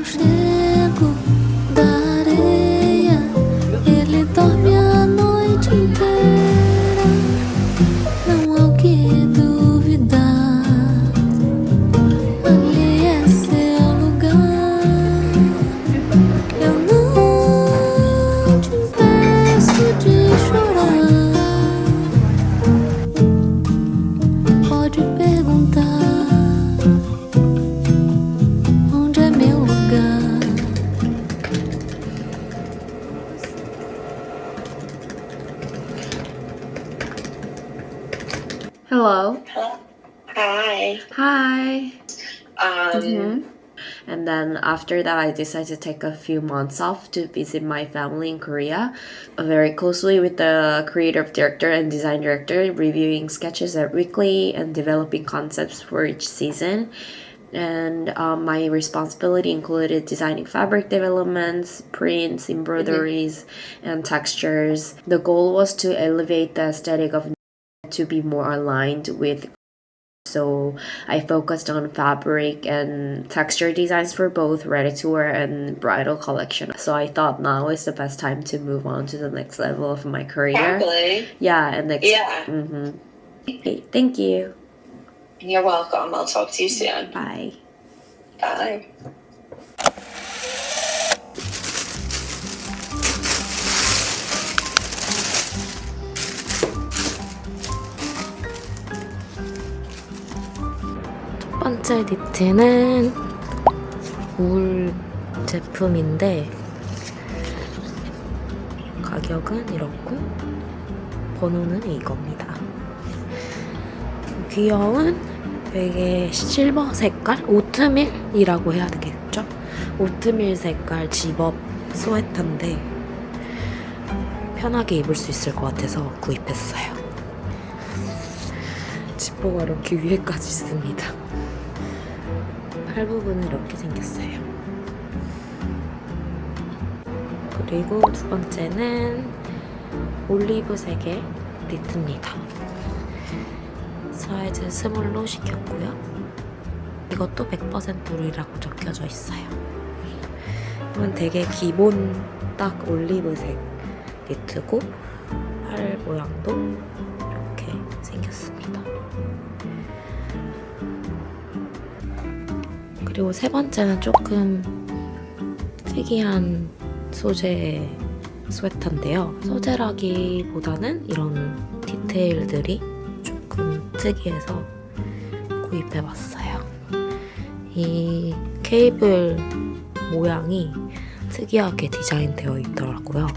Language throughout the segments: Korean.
aconchego da areia. Ele dorme a noite inteira, não há o que duvidar. Ali é seu lugar. Eu não te impeço de chorar. Pode perguntar onde é meu lugar. Hello. Hi. Hi. Um, And then after that, I decided to take a few months off to visit my family in Korea, very closely with the creative director and design director, reviewing sketches weekly and developing concepts for each season. And my responsibility included designing fabric developments, prints, embroideries, and textures. The goal was to elevate the aesthetic of to be more aligned with. So I focused on fabric and texture designs for both ready-to-wear and bridal collection. So I thought now is the best time to move on to the next level of my career. Probably. Yeah, and next. Yeah. Okay, thank you. You're welcome. I'll talk to you soon. Bye. Bye. 첫 번째 니트는 울 제품인데 가격은 이렇고 번호는 이겁니다. 귀여운 되게 실버 색깔? 오트밀이라고 해야 되겠죠? 오트밀 색깔 집업 스웨터인데 편하게 입을 수 있을 것 같아서 구입했어요. 지퍼가 이렇게 위에까지 있습니다. 팔 부분은 이렇게 생겼어요. 그리고 두 번째는 올리브색의 니트입니다. 사이즈 스몰로 시켰고요. 이것도 100% 룰이라고 적혀져 있어요. 이건 되게 기본 딱 올리브색 니트고 팔 모양도 이렇게 생겼습니다. 그리고 세 번째는 조금 특이한 소재 스웨터인데요. 소재라기보다는 이런 디테일들이 조금 특이해서 구입해봤어요. 이 케이블 모양이 특이하게 디자인되어 있더라고요.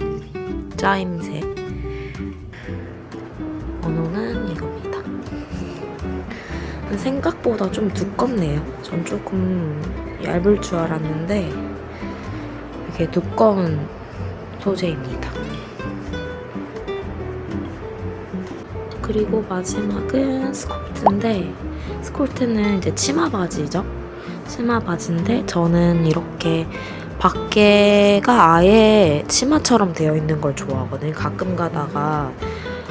짜임새. 번호는 이겁니다. 생각보다 좀 두껍네요. 전 조금 얇을 줄 알았는데 이게 두꺼운 소재입니다. 그리고 마지막은 스커트인데 스커트는 이제 치마 바지죠. 치마 바지인데 저는 이렇게 밖에가 아예 치마처럼 되어 있는 걸 좋아하거든요. 가끔 가다가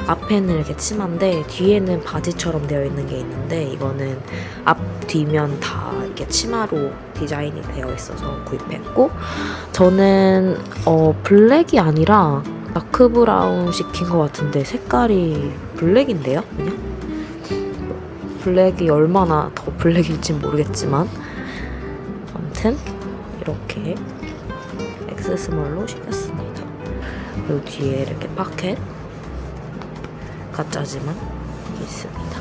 앞에는 이렇게 치마인데 뒤에는 바지처럼 되어 있는 게 있는데 이거는 앞 뒤면 다 이렇게 치마로 디자인이 되어 있어서 구입했고 저는 블랙이 아니라 다크 브라운 시킨 것 같은데 색깔이 블랙인데요? 그냥? 블랙이 얼마나 더 블랙일지 모르겠지만 아무튼 이렇게 엑스스몰로 시켰습니다. 그리고 뒤에 이렇게 파켓 가짜지만 있습니다.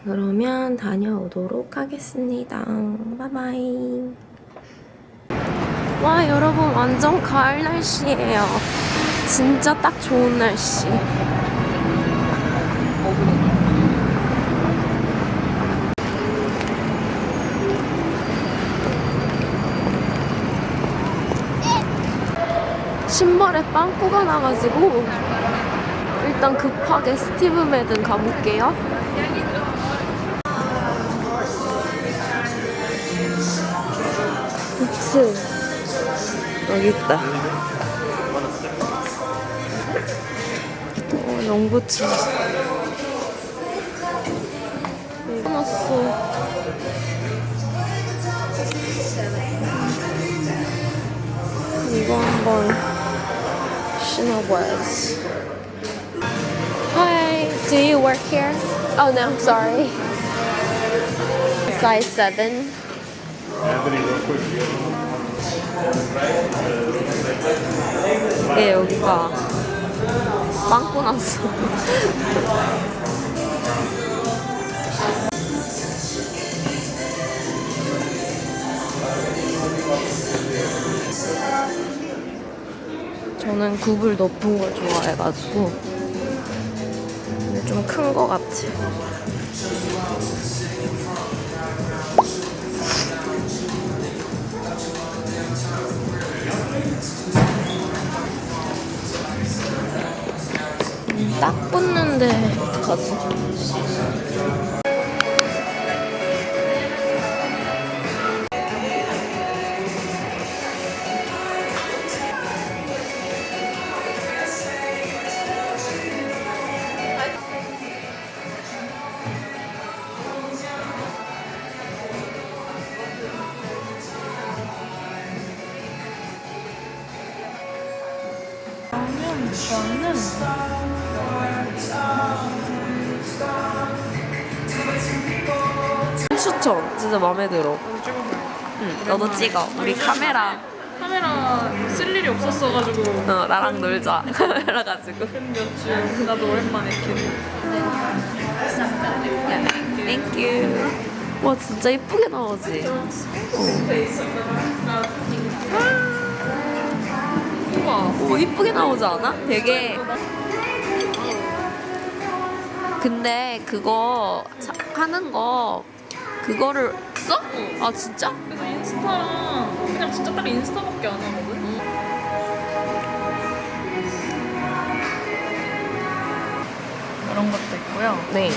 그러면 다녀오도록 하겠습니다. 바이바이. 와, 여러분 완전 가을 날씨예요. 진짜 딱 좋은 날씨. 신발에 빵꾸가 나가지고 일단 급하게 스티브 매든 가볼게요. 부츠 여기 있다. 롱부츠 났어. 이거 한번 신어봐야지. Hi, do you work here? Oh no, sorry. Size 7. 예, 여기가 빵꾸 났어. 저는 굽을 높은 걸 좋아해가지고 근데 좀 큰 거 같아. 딱 붙는데 어떡하지? 저는 추천. 진짜 마음에 들어. 응, 너도 찍어. 우리 카메라. 카메라 쓸 일이 없었어가지고 나랑 놀자. 카메라 가지고. 몇주 나도 오랜만에 이렇게 땡큐. 와, 진짜 이쁘게 나오지? 우와 오, 이쁘게 나오지 않아? 되게. 근데 그거 하는 거 그거를 써? 아, 진짜? 그래서 인스타랑 그냥 진짜 딱 인스타밖에 안 하거든. 이런 것도 있고요. 네.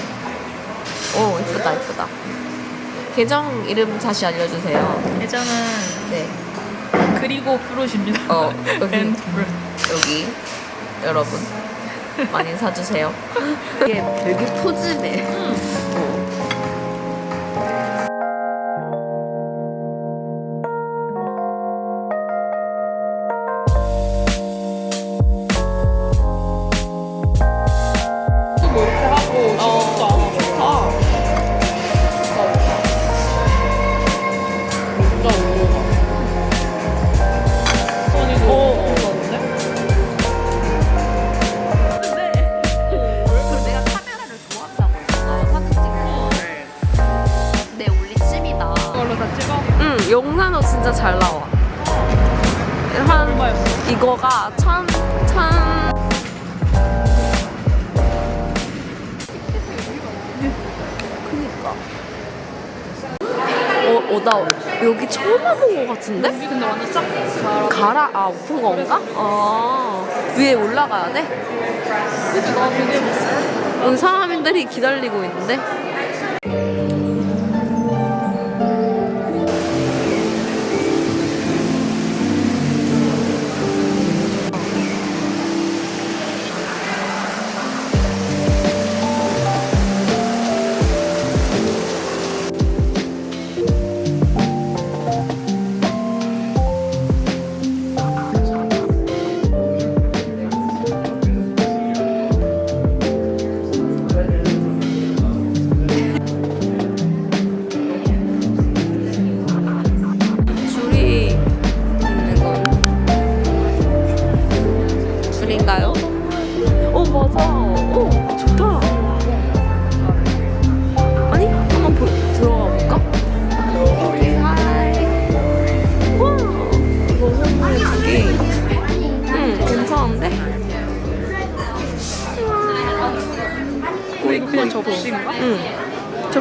오, 이쁘다, 이쁘다. 계정 이름 다시 알려주세요. 예전은 네. 그리고 프루십니다. 여기. 앤 프루. 여기. 여러분. 많이 사주세요. 이게 되게 푸짐해. 뭐 이렇게 하고 지금도 안 하고 좋다. 진짜 우울하. 내가 카메라를 좋아한다고 했어. 사진 찍는 거를. 내 원래 찜이다. 이걸로 다 찍어? 응, 영상도 진짜 잘 나와. 한 얼마였어? 이거가 천. 그니까. 나 여기 처음 와본 것 같은데? 여기 근데 완전 싹 오픈 건가? 위에 올라가야 돼? 그치 나 되게 여기 사람들이 기다리고 있는데?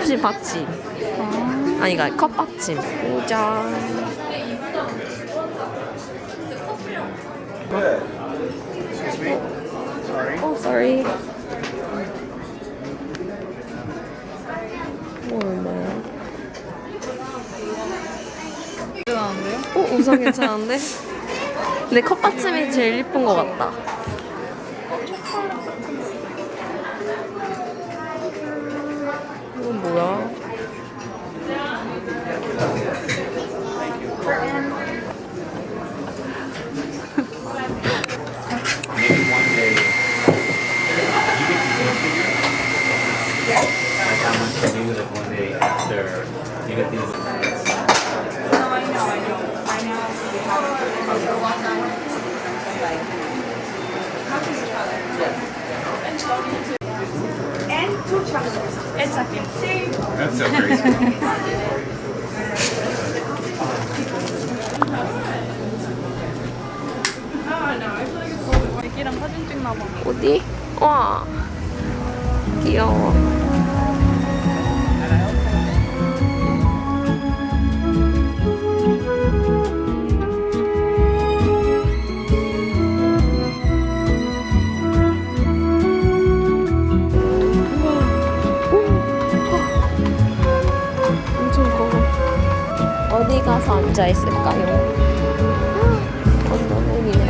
접시 받침. 아니, 그러니까 컵 받침. 짠. Excuse me. Sorry. Oh, sorry. 얼마야? 우선 괜찮은데? 근데 컵 받침이 제일 예쁜 것 같다. 이건 뭐야? Maybe one day you get the figure. Like how much to do like one day after you get these. That's so crazy. 애기랑 사진 찍나 봐. 어디? 와, 귀여워. 엄청 커. 어디 가서 앉아 있을까요? 언더맨이네.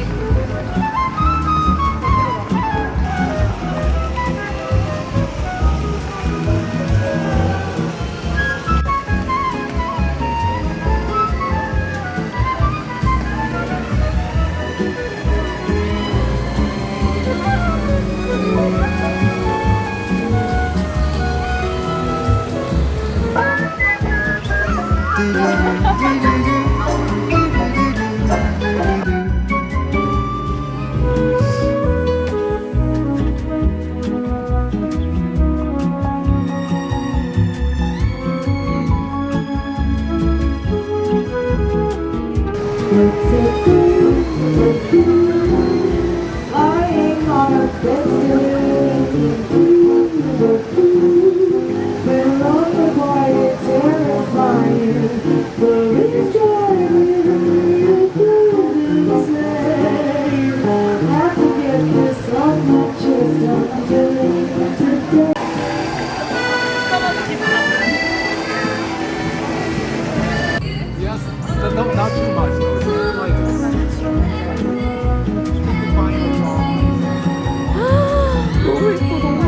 Yes, but no, not too much. Though. It's like fine with all. 너무 예뻐, 너무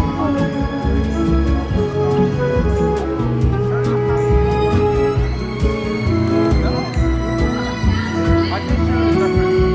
I can show you the reference.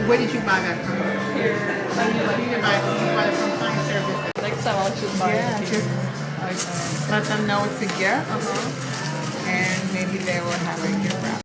Where did you buy that from? Here. You can buy it from Fine Service. Next time I'll just buy Yeah, it. just let them know it's a gift, and maybe they will have a gift wrap.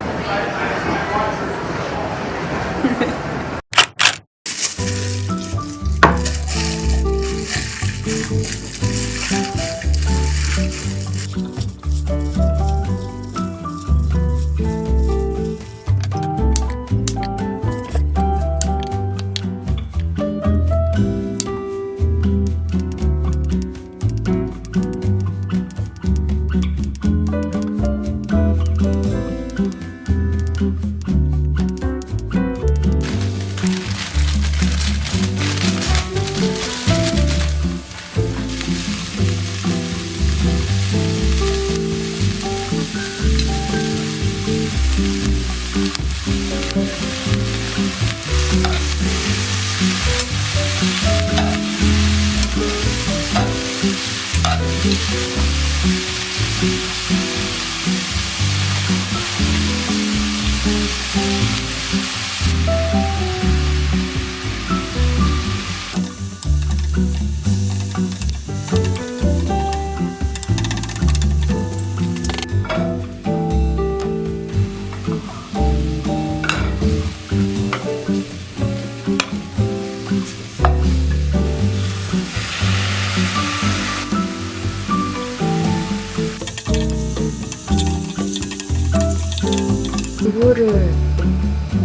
두부를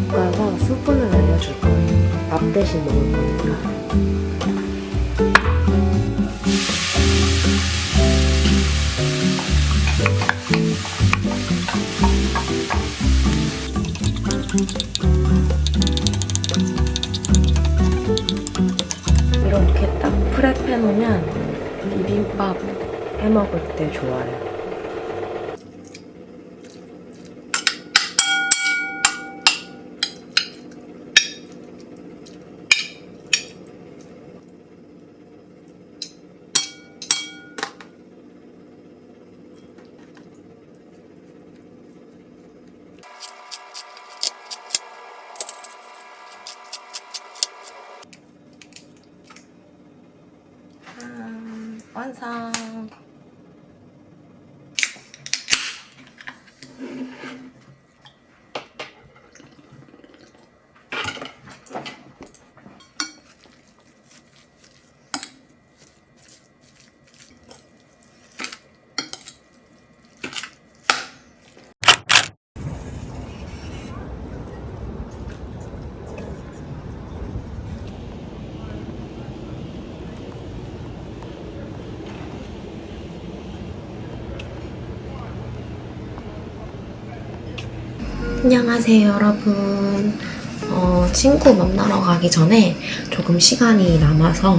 볶아서 수분을 날려줄 거예요. 밥 대신 먹을 거니까. 이렇게 딱 프랩 해놓으면 비빔밥 해먹을 때 좋아요. 완성! 안녕하세요 여러분. 친구 만나러 가기 전에 조금 시간이 남아서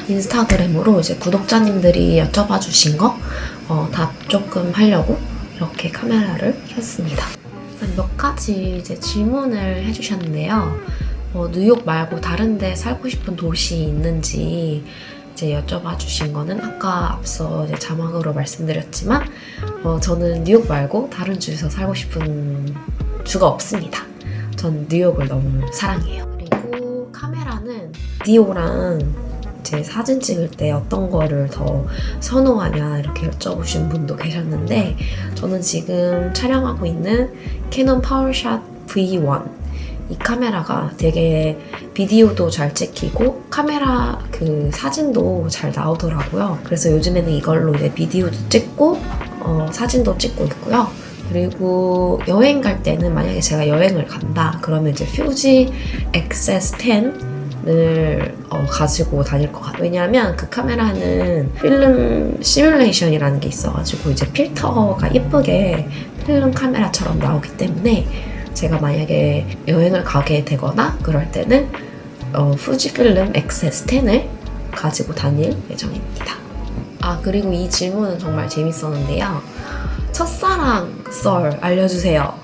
인스타그램으로 이제 구독자님들이 여쭤봐 주신 거 답 조금 하려고 이렇게 카메라를 켰습니다. 몇 가지 이제 질문을 해주셨는데요. 뉴욕 말고 다른 데 살고 싶은 도시 있는지 이제 여쭤봐 주신 거는 아까 앞서 이제 자막으로 말씀드렸지만 저는 뉴욕 말고 다른 주에서 살고 싶은 주가 없습니다. 전 뉴욕을 너무 사랑해요. 그리고 카메라는 비디오랑 제 사진 찍을 때 어떤 거를 더 선호하냐 이렇게 여쭤보신 분도 계셨는데 저는 지금 촬영하고 있는 캐논 파워샷 V1 이 카메라가 되게 비디오도 잘 찍히고 카메라 그 사진도 잘 나오더라고요. 그래서 요즘에는 이걸로 이제 비디오도 찍고 사진도 찍고 있고요. 그리고 여행 갈 때는 만약에 제가 여행을 간다 그러면 이제 퓨지 XS10을 가지고 다닐 것 같아요. 왜냐하면 그 카메라는 필름 시뮬레이션이라는 게 있어가지고 이제 필터가 예쁘게 필름 카메라처럼 나오기 때문에 제가 만약에 여행을 가게 되거나 그럴 때는 푸지필름 XS10을 가지고 다닐 예정입니다. 아 그리고 이 질문은 정말 재밌었는데요. 첫사랑 썰 알려주세요.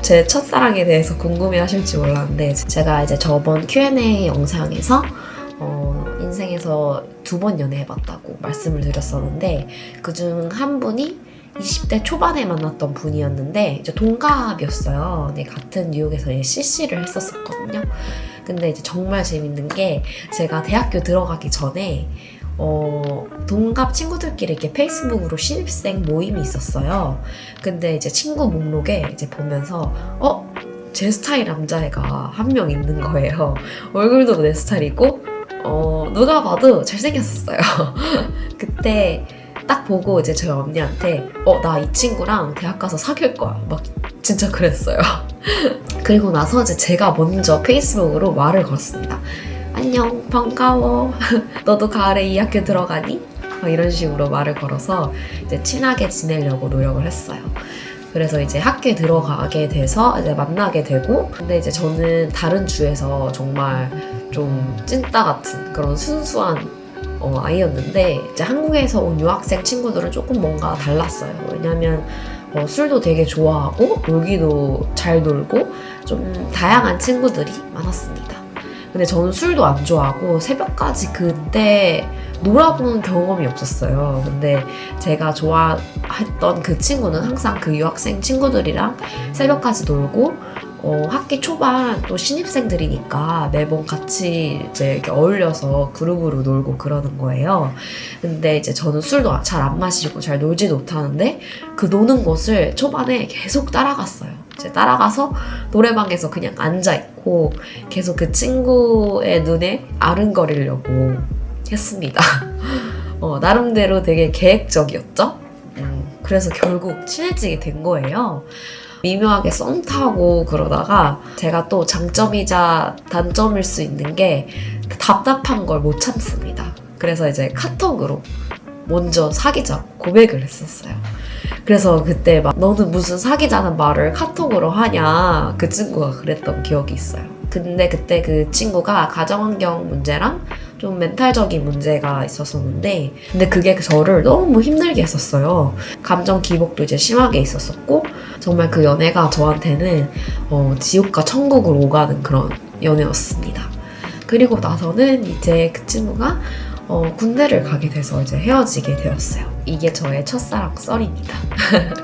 제 첫사랑에 대해서 궁금해하실지 몰랐는데 제가 이제 저번 Q&A 영상에서 인생에서 2번 연애해봤다고 말씀을 드렸었는데 그중 한 분이 20대 초반에 만났던 분이었는데 이제 동갑이었어요. 네, 같은 뉴욕에서 이제 CC를 했었거든요. 근데 이제 정말 재밌는 게 제가 대학교 들어가기 전에 동갑 친구들끼리 이렇게 페이스북으로 신입생 모임이 있었어요. 근데 이제 친구 목록에 이제 보면서 제 스타일 남자애가 한 명 있는 거예요. 얼굴도 내 스타일이고 누가 봐도 잘생겼었어요. 그때 딱 보고 이제 저희 언니한테 나 이 친구랑 대학 가서 사귈 거야 막 진짜 그랬어요. 그리고 나서 이제 제가 먼저 페이스북으로 말을 걸었습니다. 안녕 반가워 너도 가을에 이 학교 들어가니? 이런 식으로 말을 걸어서 이제 친하게 지내려고 노력을 했어요. 그래서 이제 학교에 들어가게 돼서 이제 만나게 되고 근데 이제 저는 다른 주에서 정말 좀 찐따 같은 그런 순수한 아이였는데 이제 한국에서 온 유학생 친구들은 조금 뭔가 달랐어요. 왜냐면 술도 되게 좋아하고 놀기도 잘 놀고 좀 다양한 친구들이 많았습니다. 근데 저는 술도 안 좋아하고 새벽까지 그때 놀아보는 경험이 없었어요. 근데 제가 좋아했던 그 친구는 항상 그 유학생 친구들이랑 새벽까지 놀고 학기 초반 또 신입생들이니까 매번 같이 이제 이렇게 어울려서 그룹으로 놀고 그러는 거예요. 근데 이제 저는 술도 잘 안 마시고 잘 놀지도 못하는데 그 노는 곳을 초반에 계속 따라갔어요. 이제 따라가서 노래방에서 그냥 앉아있고 계속 그 친구의 눈에 아른거리려고 했습니다. 나름대로 되게 계획적이었죠? 그래서 결국 친해지게 된 거예요. 미묘하게 썸 타고 그러다가 제가 또 장점이자 단점일 수 있는 게 답답한 걸 못 참습니다. 그래서 이제 카톡으로 먼저 사귀자 고백을 했었어요. 그래서 그때 막 너는 무슨 사귀자는 말을 카톡으로 하냐 그 친구가 그랬던 기억이 있어요. 근데 그때 그 친구가 가정환경 문제랑 좀 멘탈적인 문제가 있었었는데 근데 그게 저를 너무 힘들게 했었어요. 감정 기복도 이제 심하게 있었었고 정말 그 연애가 저한테는 지옥과 천국을 오가는 그런 연애였습니다. 그리고 나서는 이제 그 친구가 군대를 가게 돼서 이제 헤어지게 되었어요. 이게 저의 첫사랑 썰입니다.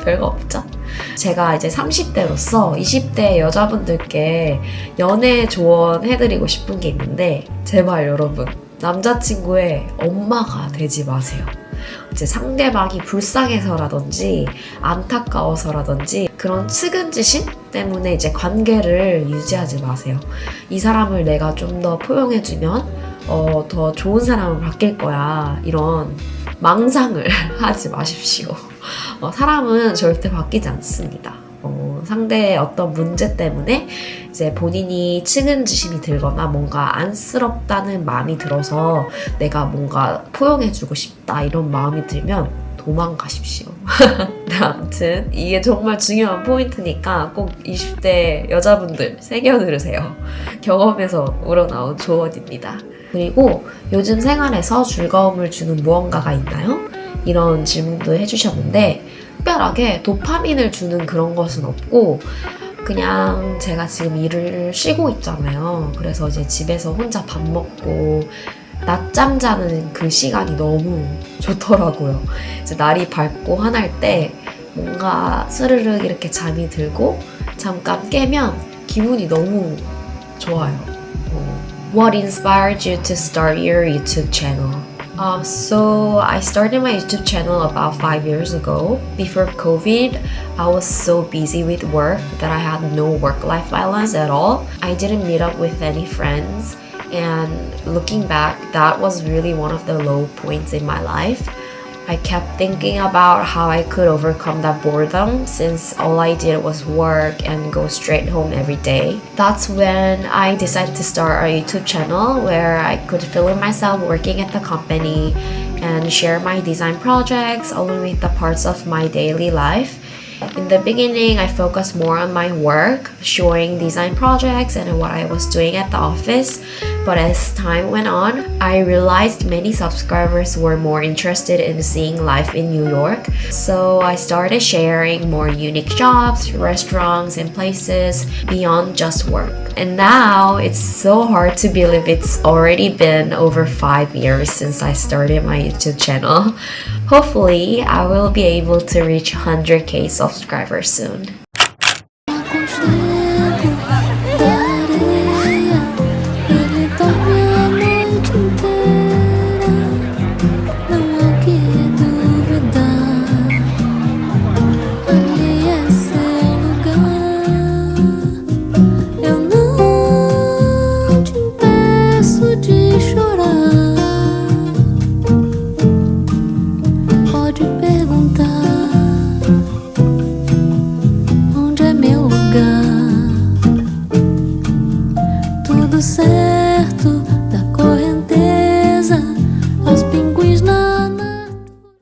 별거 없죠? 제가 이제 30대로서 20대 여자분들께 연애 조언해드리고 싶은 게 있는데 제발 여러분 남자친구의 엄마가 되지 마세요. 이제 상대방이 불쌍해서라든지 안타까워서라든지 그런 측은지심 때문에 이제 관계를 유지하지 마세요. 이 사람을 내가 좀 더 포용해주면 더 좋은 사람으로 바뀔 거야. 이런 망상을 하지 마십시오. 사람은 절대 바뀌지 않습니다. 상대의 어떤 문제 때문에 이제 본인이 측은지심이 들거나 뭔가 안쓰럽다는 마음이 들어서 내가 뭔가 포용해주고 싶다 이런 마음이 들면 도망가십시오. 아무튼 이게 정말 중요한 포인트니까 꼭 20대 여자분들 새겨 들으세요. 경험에서 우러나온 조언입니다. 그리고 요즘 생활에서 즐거움을 주는 무언가가 있나요? 이런 질문도 해주셨는데 특별하게 도파민을 주는 그런 것은 없고 그냥 제가 지금 일을 쉬고 있잖아요. 그래서 이제 집에서 혼자 밥 먹고 낮잠 자는 그 시간이 너무 좋더라고요. 이제 날이 밝고 환할 때 뭔가 스르륵 이렇게 잠이 들고 잠깐 깨면 기분이 너무 좋아요. What inspired you to start your YouTube channel? So I started my YouTube channel about 5 years ago. Before COVID, I was so busy with work that I had no work-life balance at all. I didn't meet up with any friends. And looking back, that was really one of the low points in my life. I kept thinking about how I could overcome that boredom since all I did was work and go straight home every day. That's when I decided to start a YouTube channel where I could film myself working at the company and share my design projects along with the parts of my daily life. In the beginning, I focused more on my work, showing design projects and what I was doing at the office. But as time went on, I realized many subscribers were more interested in seeing life in New York. So I started sharing more unique jobs, restaurants, and places beyond just work. And now it's so hard to believe it's already been over 5 years since I started my YouTube channel. Hopefully, I will be able to reach 100k subscribers soon.